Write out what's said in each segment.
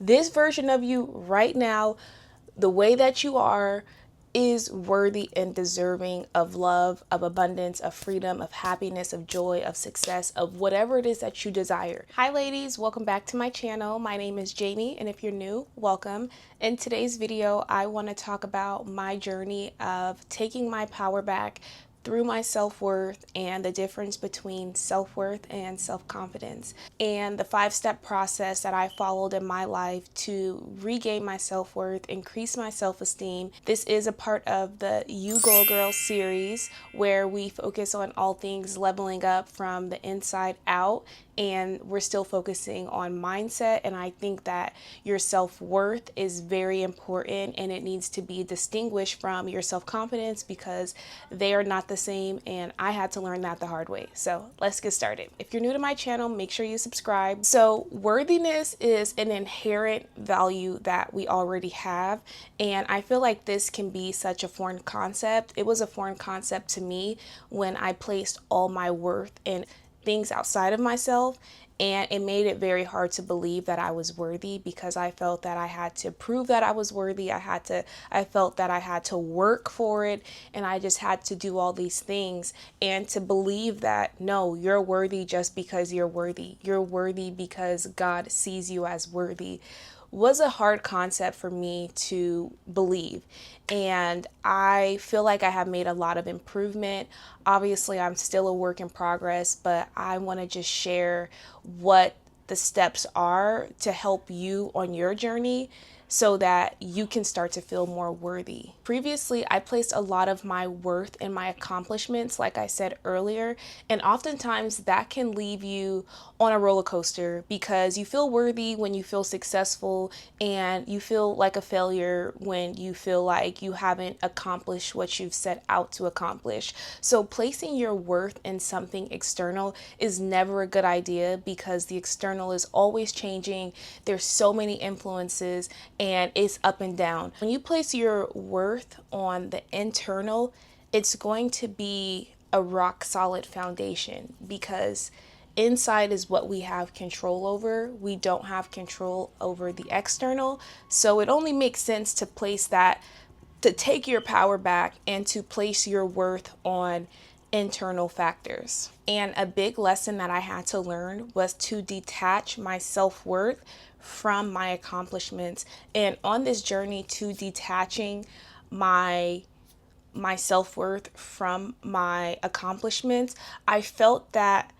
This version of you right now, the way that you are, is worthy and deserving of love, of abundance, of freedom, of happiness, of joy, of success, of whatever it is that you desire. Hi ladies, welcome back to my channel. My name is Jamie, and if you're new, welcome. In today's video, I want to talk about my journey of taking my power back through my self-worth and the difference between self-worth and self-confidence, and the 5-step process that I followed in my life to regain my self-worth, increase my self-esteem. This is a part of the You Go Girl series where we focus on all things leveling up from the inside out, and we're still focusing on mindset. And I think that your self-worth is very important, and it needs to be distinguished from your self-confidence because they are not the same, and I had to learn that the hard way. So let's get started. If you're new to my channel, make sure you subscribe. So worthiness is an inherent value that we already have, and I feel like this can be such a foreign concept. It was a foreign concept to me when I placed all my worth in things outside of myself, and it made it very hard to believe that I was worthy because I felt that I had to prove that I was worthy. I felt that I had to work for it, and I just had to do all these things. And to believe that, no, you're worthy just because you're worthy. You're worthy because God sees you as worthy was a hard concept for me to believe. And I feel like I have made a lot of improvement. Obviously, I'm still a work in progress, but I want to just share what the steps are to help you on your journey so that you can start to feel more worthy. Previously, I placed a lot of my worth in my accomplishments, like I said earlier, and oftentimes that can leave you on a roller coaster because you feel worthy when you feel successful, and you feel like a failure when you feel like you haven't accomplished what you've set out to accomplish. So placing your worth in something external is never a good idea because the external is always changing. There's so many influences, and it's up and down. When you place your worth on the internal, it's going to be a rock solid foundation because inside is what we have control over. We don't have control over the external. So it only makes sense to place that, to take your power back and to place your worth on internal factors. And a big lesson that I had to learn was to detach my self-worth from my accomplishments. And on this journey to detaching my self-worth from my accomplishments, I felt that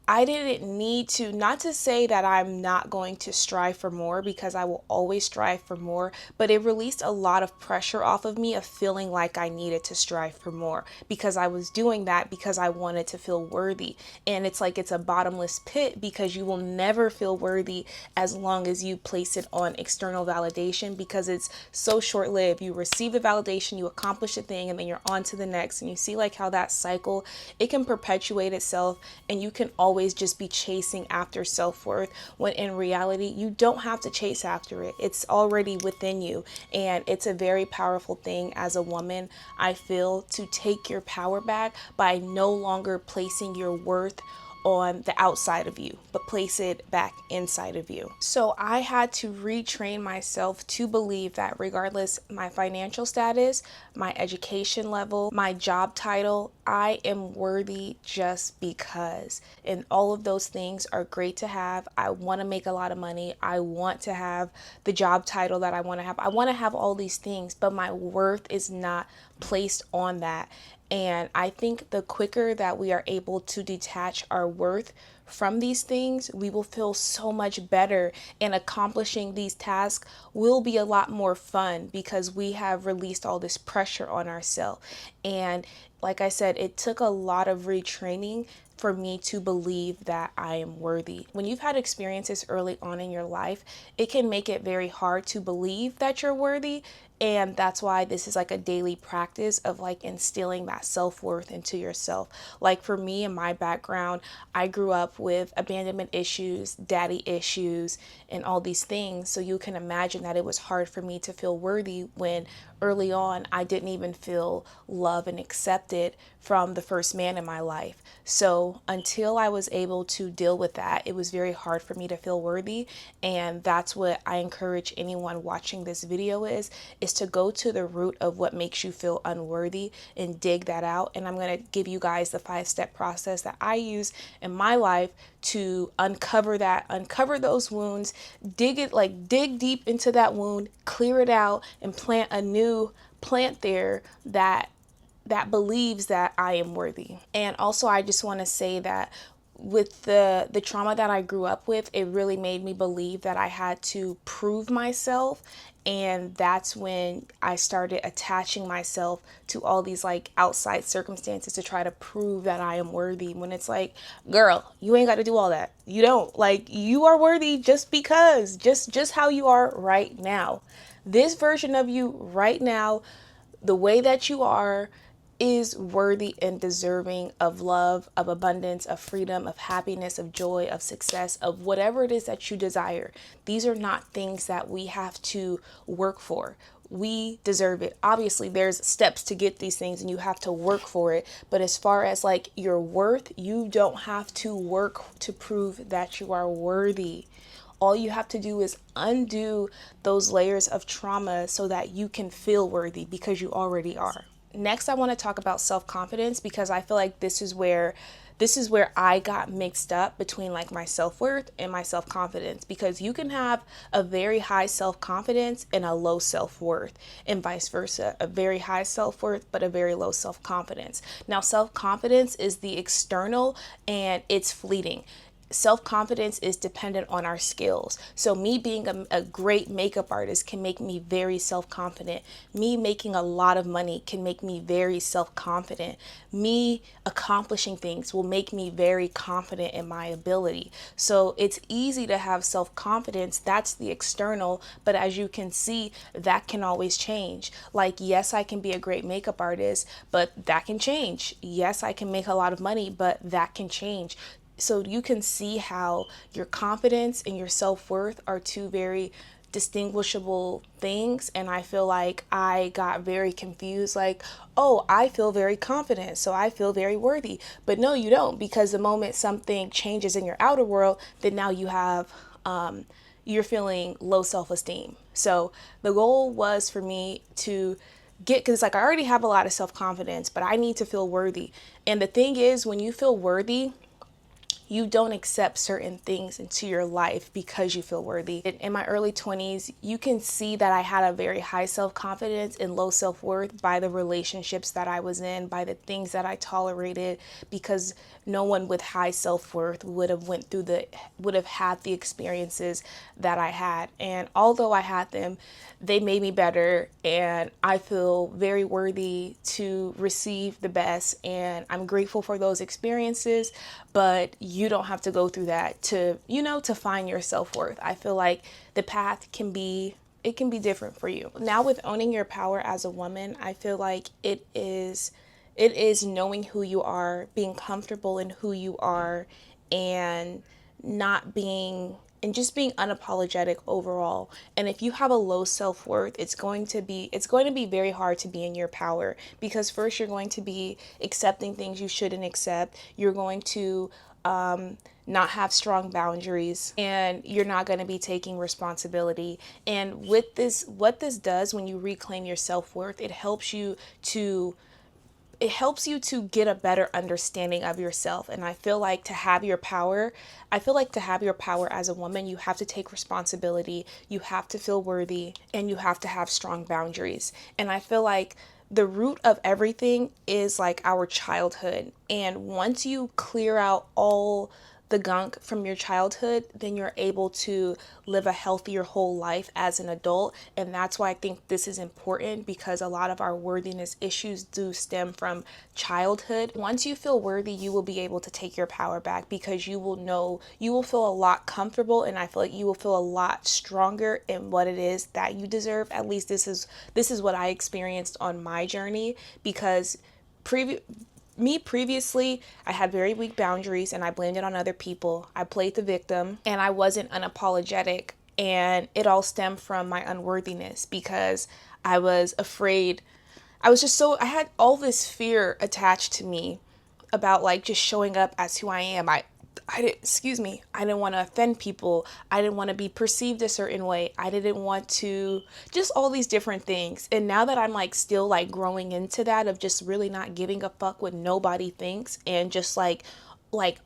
I didn't need to, not to say that I'm not going to strive for more because I will always strive for more, but it released a lot of pressure off of me of feeling like I needed to strive for more because I was doing that because I wanted to feel worthy. And it's like it's a bottomless pit because you will never feel worthy as long as you place it on external validation because it's so short-lived. You receive the validation, you accomplish a thing, and then you're on to the next. And you see like how that cycle, it can perpetuate itself, and you can always just be chasing after self-worth when in reality you don't have to chase after it. It's already within you, and it's a very powerful thing as a woman, I feel, to take your power back by no longer placing your worth on the outside of you, but place it back inside of you. So I had to retrain myself to believe that regardless my financial status, my education level, my job title, I am worthy just because. And all of those things are great to have. I want to make a lot of money. I want to have the job title that I want to have. I want to have all these things, but my worth is not placed on that. And I think the quicker that we are able to detach our worth from these things, we will feel so much better, and accomplishing these tasks will be a lot more fun because we have released all this pressure on ourselves. And like I said, it took a lot of retraining for me to believe that I am worthy. When you've had experiences early on in your life, it can make it very hard to believe that you're worthy. And that's why this is like a daily practice of like instilling that self-worth into yourself. Like for me and my background, I grew up with abandonment issues, daddy issues, and all these things. So you can imagine that it was hard for me to feel worthy when early on I didn't even feel love and accepted from the first man in my life. So until I was able to deal with that, it was very hard for me to feel worthy. And that's what I encourage anyone watching this video is to go to the root of what makes you feel unworthy and dig that out. And I'm going to give you guys the 5-step process that I use in my life to uncover those wounds, dig deep into that wound, clear it out, and plant a new plant there that believes that I am worthy. And also, I just want to say that with the trauma that I grew up with, it really made me believe that I had to prove myself. And that's when I started attaching myself to all these like outside circumstances to try to prove that I am worthy. When it's like, girl, you ain't got to do all that. You don't. Like, you are worthy just because, just how you are right now. This version of you right now, the way that you are, is worthy and deserving of love, of abundance, of freedom, of happiness, of joy, of success, of whatever it is that you desire. These are not things that we have to work for. We deserve it. Obviously, there's steps to get these things and you have to work for it. But as far as like your worth, you don't have to work to prove that you are worthy. All you have to do is undo those layers of trauma so that you can feel worthy, because you already are. Next, I want to talk about self-confidence, because I feel like this is where I got mixed up between like my self-worth and my self-confidence, because you can have a very high self-confidence and a low self-worth, and vice versa, a very high self-worth but a very low self-confidence. Now, self-confidence is the external and it's fleeting. Self-confidence is dependent on our skills. So me being a great makeup artist can make me very self-confident. Me making a lot of money can make me very self-confident. Me accomplishing things will make me very confident in my ability. So it's easy to have self-confidence. That's the external. But as you can see, that can always change. Like, yes, I can be a great makeup artist, but that can change. Yes, I can make a lot of money, but that can change. So you can see how your confidence and your self-worth are two very distinguishable things. And I feel like I got very confused, like, oh, I feel very confident, so I feel very worthy. But no, you don't, because the moment something changes in your outer world, then now you have you're feeling low self-esteem. So the goal was for me to because like I already have a lot of self-confidence, but I need to feel worthy. And the thing is, when you feel worthy, you don't accept certain things into your life because you feel worthy. In my early 20s, you can see that I had a very high self-confidence and low self-worth by the relationships that I was in, by the things that I tolerated, because no one with high self-worth would have had the experiences that I had. And although I had them, they made me better, and I feel very worthy to receive the best, and I'm grateful for those experiences. But you don't have to go through that to find your self-worth. I feel like the path can be different for you. Now, with owning your power as a woman, I feel like it is knowing who you are, being comfortable in who you are, and not being and just being unapologetic overall. And if you have a low self-worth, it's going to be very hard to be in your power, because first you're going to be accepting things you shouldn't accept. You're going to not have strong boundaries, and you're not going to be taking responsibility. And with this, what this does when you reclaim your self-worth, it helps you to get a better understanding of yourself. And I feel like to have your power as a woman, you have to take responsibility, you have to feel worthy, and you have to have strong boundaries. And I feel like the root of everything is like our childhood. And once you clear out all the gunk from your childhood, then you're able to live a healthier whole life as an adult. And that's why I think this is important, because a lot of our worthiness issues do stem from childhood. Once you feel worthy, you will be able to take your power back, because you will feel a lot comfortable, and I feel like you will feel a lot stronger in what it is that you deserve. At least this is what I experienced on my journey, because previously, I had very weak boundaries and I blamed it on other people. I played the victim and I wasn't unapologetic. And it all stemmed from my unworthiness, because I was afraid I was just so, I had all this fear attached to me about like just showing up as who I am. I didn't, excuse me, I didn't want to offend people. I didn't want to be perceived a certain way. I didn't want to, just all these different things. And now that I'm like still like growing into that of just really not giving a fuck what nobody thinks and just like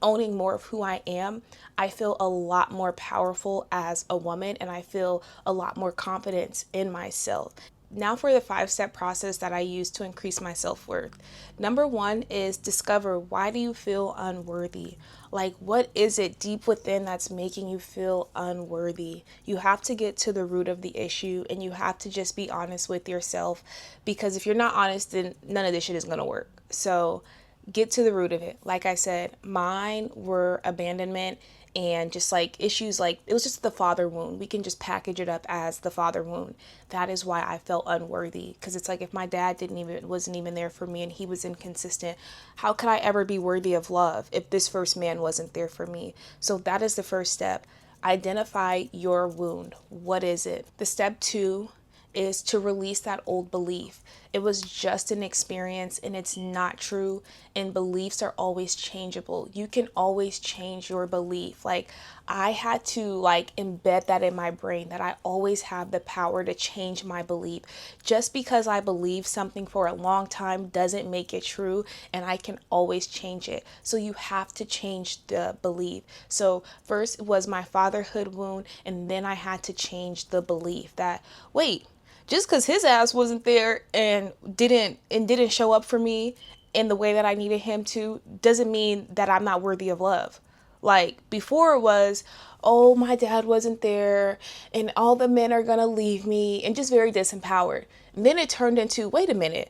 owning more of who I am, I feel a lot more powerful as a woman and I feel a lot more confidence in myself. Now for the 5-step process that I use to increase my self-worth. Number 1 is discover, why do you feel unworthy? Like, what is it deep within that's making you feel unworthy? You have to get to the root of the issue and you have to just be honest with yourself, because if you're not honest, then none of this shit is going to work. So get to the root of it. Like I said, mine were abandonment and just like issues, like it was just the father wound. We can just package it up as the father wound. That is why I felt unworthy, because it's like if my dad wasn't even there for me and he was inconsistent, how could I ever be worthy of love if this first man wasn't there for me? So that is the first step. Identify your wound. What is it? The step 2 is to release that old belief. It was just an experience and it's not true. And beliefs are always changeable. You can always change your belief. Like, I had to like embed that in my brain that I always have the power to change my belief. Just because I believe something for a long time doesn't make it true, and I can always change it. So you have to change the belief. So first it was my fatherhood wound, and then I had to change the belief that, wait, just because his ass wasn't there and didn't show up for me in the way that I needed him to, doesn't mean that I'm not worthy of love. Like before it was, oh, my dad wasn't there and all the men are gonna leave me, and just very disempowered. And then it turned into, wait a minute,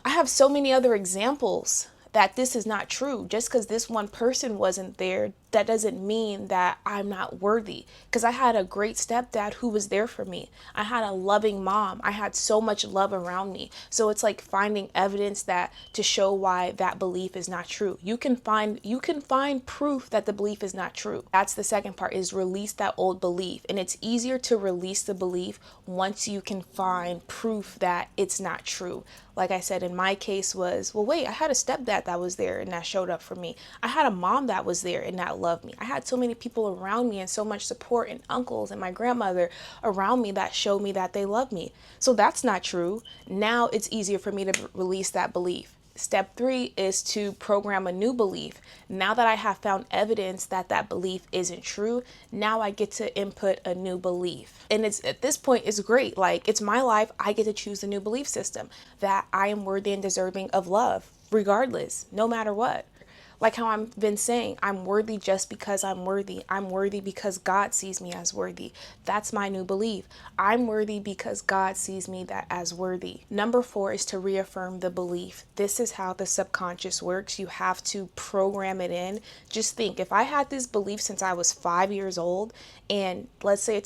I have so many other examples that this is not true. Just because this one person wasn't there, that doesn't mean that I'm not worthy. Because I had a great stepdad who was there for me. I had a loving mom. I had so much love around me. So it's like finding evidence that to show why that belief is not true. You can find proof that the belief is not true. That's the second part, is release that old belief. And it's easier to release the belief once you can find proof that it's not true. Like I said, in my case was, well, wait, I had a stepdad that was there and that showed up for me. I had a mom that was there and that loved me. I had so many people around me and so much support, and uncles and my grandmother around me that showed me that they love me. So that's not true. Now it's easier for me to release that belief. Step 3 is to program a new belief. Now that I have found evidence that that belief isn't true, now I get to input a new belief. And it's at this point, it's great. Like, it's my life. I get to choose a new belief system that I am worthy and deserving of love, regardless, no matter what. Like how I've been saying, I'm worthy just because I'm worthy. I'm worthy because God sees me as worthy. That's my new belief. I'm worthy because God sees me that as worthy. Number 4 is to reaffirm the belief. This is how the subconscious works. You have to program it in. Just think, if I had this belief since I was 5 years old, and let's say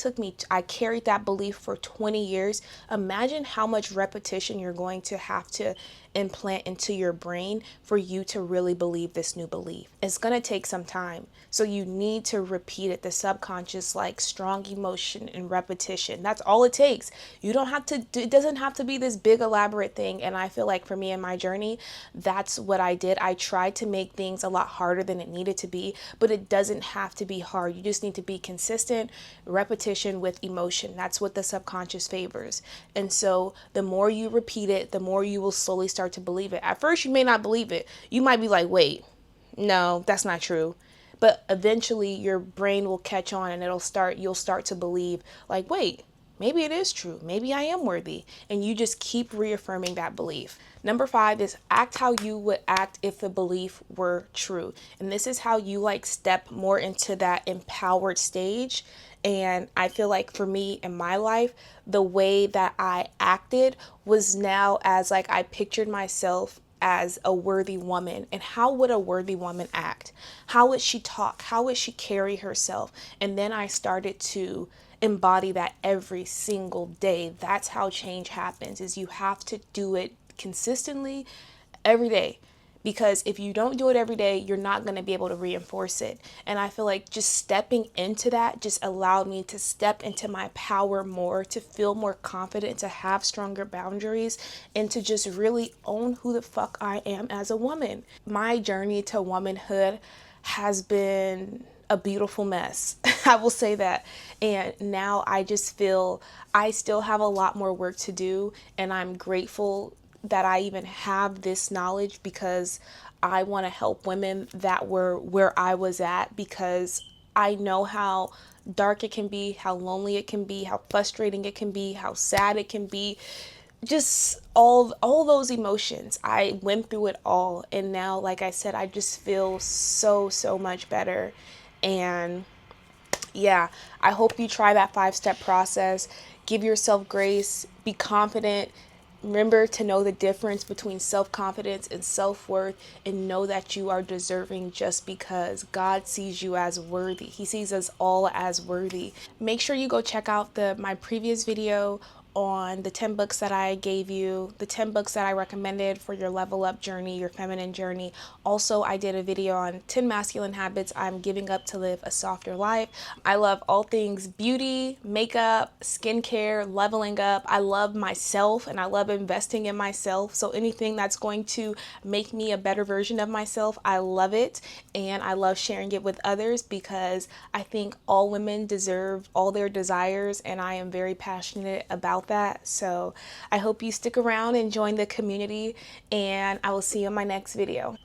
I carried that belief for 20 years, imagine how much repetition you're going to have to implant into your brain for you to really believe this new belief. It's going to take some time. So you need to repeat it. The subconscious, like strong emotion and repetition. That's all it takes. You don't have to, it doesn't have to be this big elaborate thing. And I feel like for me in my journey, that's what I did. I tried to make things a lot harder than it needed to be, but it doesn't have to be hard. You just need to be consistent, repetition with emotion. That's what the subconscious favors. And so the more you repeat it, the more you will slowly start to believe it. At first, you may not believe it. You might be like, wait, no, that's not true. But eventually your brain will catch on and you'll start to believe, like, wait, maybe it is true. Maybe I am worthy. And you just keep reaffirming that belief. Number 5 is act how you would act if the belief were true. And this is how you like step more into that empowered stage. And I feel like for me in my life, the way that I acted was now as like I pictured myself as a worthy woman. And how would a worthy woman act? How would she talk? How would she carry herself? And then I started to embody that every single day. That's how change happens, is you have to do it consistently every day. because if you don't do it every day, you're not going to be able to reinforce it. And I feel like just stepping into that just allowed me to step into my power more, to feel more confident, to have stronger boundaries, and to just really own who the fuck I am as a woman. My journey to womanhood has been a beautiful mess. I will say that. And now I just feel I still have a lot more work to do, and I'm grateful that I even have this knowledge, because I want to help women that were where I was at, because I know how dark it can be, how lonely it can be, how frustrating it can be, how sad it can be. Just all those emotions. I went through it all, and now, like I said, I just feel so much better. And yeah, I hope you try that 5-step process. Give yourself grace, be confident. Remember to know the difference between self confidence and self worth, and know that you are deserving just because God sees you as worthy. He sees us all as worthy. Make sure you go check out my previous video on the 10 books that I gave you, the 10 books that I recommended for your level up journey, your feminine journey. Also, I did a video on 10 masculine habits I'm giving up to live a softer life. I love all things beauty, makeup, skincare, leveling up. I love myself, and I love investing in myself. So anything that's going to make me a better version of myself, I love it. And I love sharing it with others, because I think all women deserve all their desires, and I am very passionate about that. So I hope you stick around and join the community, and I will see you in my next video.